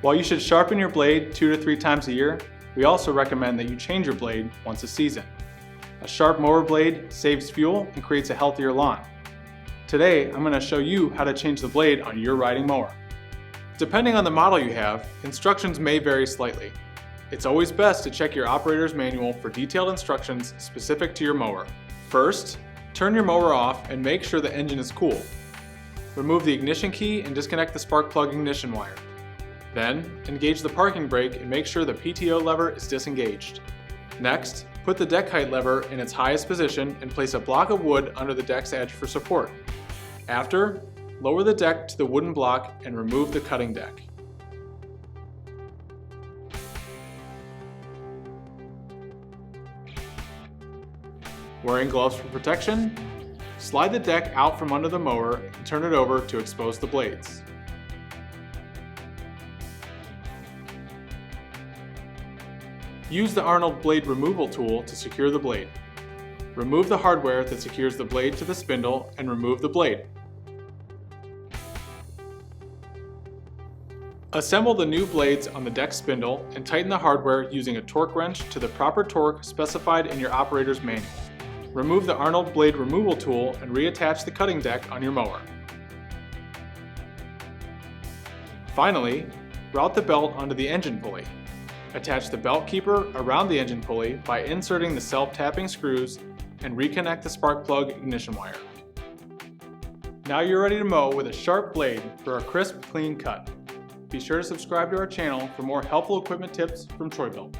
While you should sharpen your blade 2 to 3 times a year, we also recommend that you change your blade once a season. A sharp mower blade saves fuel and creates a healthier lawn. Today, I'm going to show you how to change the blade on your riding mower. Depending on the model you have, instructions may vary slightly. It's always best to check your operator's manual for detailed instructions specific to your mower. First, turn your mower off and make sure the engine is cool. Remove the ignition key and disconnect the spark plug ignition wire. Then, engage the parking brake and make sure the PTO lever is disengaged. Next, put the deck height lever in its highest position and place a block of wood under the deck's edge for support. After, lower the deck to the wooden block and remove the cutting deck. Wearing gloves for protection, slide the deck out from under the mower and turn it over to expose the blades. Use the Arnold blade removal tool to secure the blade. Remove the hardware that secures the blade to the spindle and remove the blade. Assemble the new blades on the deck spindle and tighten the hardware using a torque wrench to the proper torque specified in your operator's manual. Remove the Arnold blade removal tool and reattach the cutting deck on your mower. Finally, route the belt onto the engine pulley. Attach the belt keeper around the engine pulley by inserting the self-tapping screws and reconnect the spark plug ignition wire. Now you're ready to mow with a sharp blade for a crisp, clean cut. Be sure to subscribe to our channel for more helpful equipment tips from Troy-Bilt.